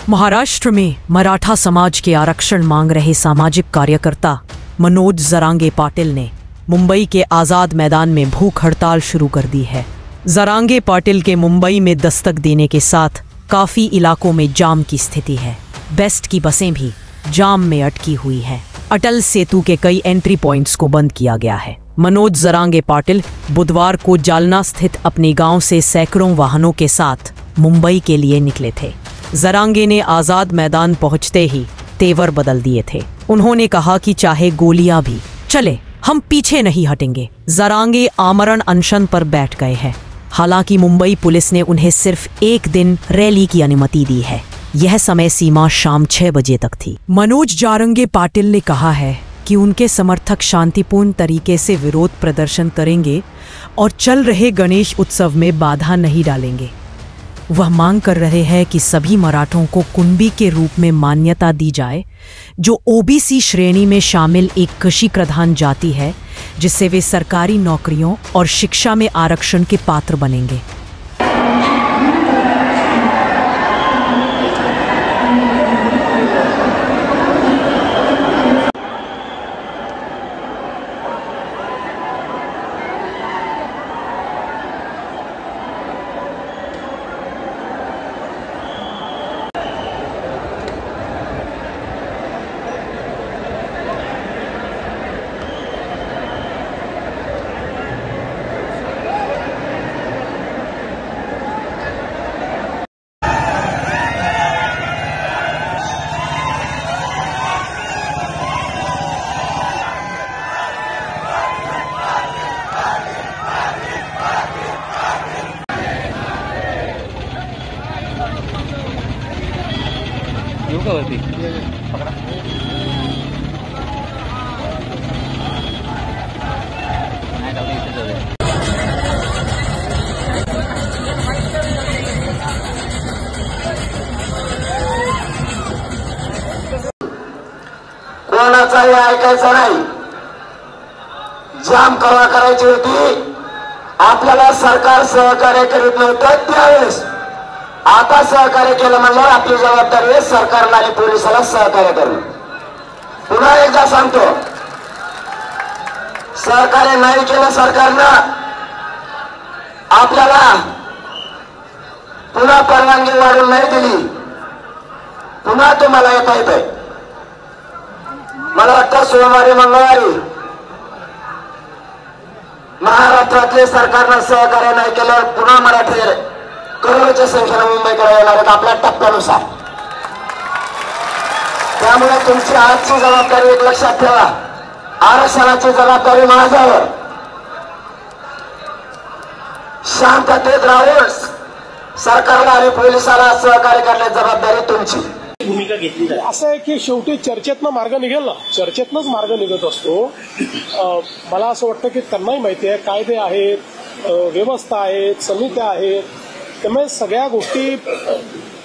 महाराष्ट्र में मराठा समाज के आरक्षण मांग रहे सामाजिक कार्यकर्ता मनोज जरांगे पाटिल ने मुंबई के आजाद मैदान में भूख हड़ताल शुरू कर दी है। जरांगे पाटिल के मुंबई में दस्तक देने के साथ काफी इलाकों में जाम की स्थिति है। बेस्ट की बसें भी जाम में अटकी हुई हैं। अटल सेतु के कई एंट्री पॉइंट्स को बंद किया गया है। मनोज जरांगे पाटिल बुधवार को जालना स्थित अपने गांव से सैकड़ों वाहनों के साथ मुंबई के लिए निकले थे। जरांगे ने आजाद मैदान पहुंचते ही तेवर बदल दिए थे। उन्होंने कहा कि चाहे गोलियां भी चले, हम पीछे नहीं हटेंगे। जरांगे आमरण अनशन पर बैठ गए हैं। हालांकि मुंबई पुलिस ने उन्हें सिर्फ एक दिन रैली की अनुमति दी है। यह समय सीमा शाम 6 बजे तक थी। मनोज जरांगे पाटिल ने कहा है कि उनके समर्थक शांतिपूर्ण तरीके से विरोध प्रदर्शन करेंगे और चल रहे गणेश उत्सव में बाधा नहीं डालेंगे। वह मांग कर रहे हैं कि सभी मराठों को कुणबी के रूप में मान्यता दी जाए, जो ओबीसी श्रेणी में शामिल एक कृषि प्रधान जाति है, जिससे वे सरकारी नौकरियों और शिक्षा में आरक्षण के पात्र बनेंगे। कोणाचाही ऐकायचं नाही। जाम कवा करायची होती, आपल्याला सरकार सहकार्य करीत नव्हतं त्यावेळेस। आता सहकार्य केलं म्हणल्यावर आपली जबाबदारी आहे सरकारला आणि पोलिसाला सहकार्य करणं। पुन्हा एकदा सांगतो, सहकार्य नाही केलं सरकारनं, आपल्याला पुन्हा परवानगी वाढवून नाही दिली, पुन्हा तुम्हाला येता येतंय। मला वाटतं सोमवारी मंगळवारी महाराष्ट्रातले सरकारनं सहकार्य नाही केल्यावर पुन्हा मराठी करोडोच्या संख्येने मुंबईकडे येणार आहेत आपल्या टप्प्यानुसार। त्यामुळे तुमची आजची जबाबदारी एक लक्षात ठेवा, आरक्षणाची जबाबदारी माझ्यावर। शांततेत राहून सरकारला आणि पोलिसाला सहकार्य करण्याची जबाबदारी तुमची। भूमिका घेतली जाते। असं आहे की शेवटी चर्चेतनं मार्ग निघेल ना, चर्चेतनंच मार्ग निघत असतो। मला असं वाटतं की त्यांनाही माहिती आहे, कायदे आहेत, व्यवस्था आहेत, समित्या आहेत, त्यामुळे सगळ्या गोष्टी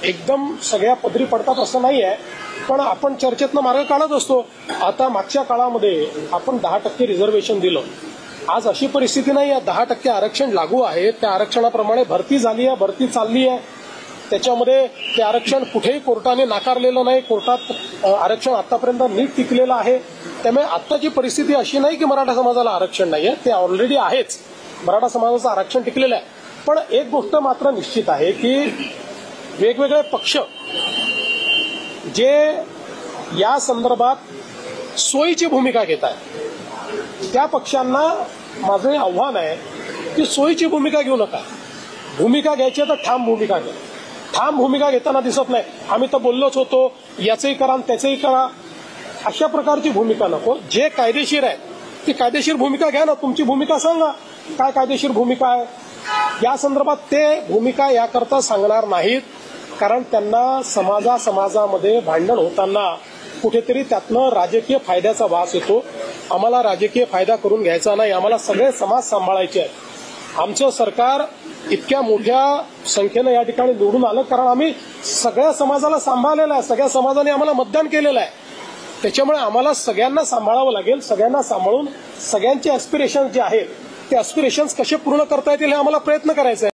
एकदम सगळ्या पदरी पडतात असं नाही आहे, पण आपण चर्चेतनं मार्ग काढत असतो। आता मागच्या काळामध्ये आपण 10% रिझर्वेशन दिलं, आज अशी परिस्थिती नाही आहे, 10% आरक्षण लागू आहे। त्या आरक्षणाप्रमाणे भरती झाली आहे, भरती चालली आहे। त्याच्यामध्ये ते आरक्षण कुठेही कोर्टाने नाकारलेलं नाही, कोर्टात आरक्षण आतापर्यंत नीट टिकलेलं आहे। त्यामुळे आत्ताची परिस्थिती अशी नाही की मराठा समाजाला आरक्षण नाहीये, ते ऑलरेडी आहेच, मराठा समाजाचं आरक्षण टिकलेलं आहे। पण एक गोष्ट मात्र निश्चित आहे की वेगवेगळे पक्ष जे या संदर्भात सोयीची भूमिका घेत आहेत, त्या पक्षांना माझं आव्हान आहे की सोयीची भूमिका घेऊ नका, भूमिका घ्यायची तर ठाम भूमिका घ्या। ठाम भूमिका घेताना दिसत नाही, आम्ही तर बोललोच होतो, याचंही करा त्याचंही करा, अशा प्रकारची भूमिका नको। जे कायदेशीर आहे ती कायदेशीर भूमिका घ्या ना, तुमची भूमिका सांगा, काय कायदेशीर भूमिका आहे या संदर्भात। ते भूमिका याकरता सांगणार नाहीत, कारण त्यांना समाजामध्ये भांडण होताना कुठेतरी त्यातनं राजकीय फायद्याचा वास येतो। आम्हाला राजकीय फायदा करून घ्यायचा नाही, आम्हाला सगळे समाज सांभाळायचे आहे। आमचं सरकार इतक्या मोठ्या संख्येनं या ठिकाणी निवडून आलं कारण आम्ही सगळ्या समाजाला सांभाळलेलं आहे, सगळ्या समाजाने आम्हाला मतदान केलेलं आहे। त्याच्यामुळे आम्हाला सगळ्यांना सांभाळावं लागेल, सगळ्यांना सांभाळून सगळ्यांचे ॲस्पिरेशन्स जे आहेत ते ॲस्पिरेशन्स कसे पूर्ण करता येतील हे आम्हाला प्रयत्न करायचे आहे।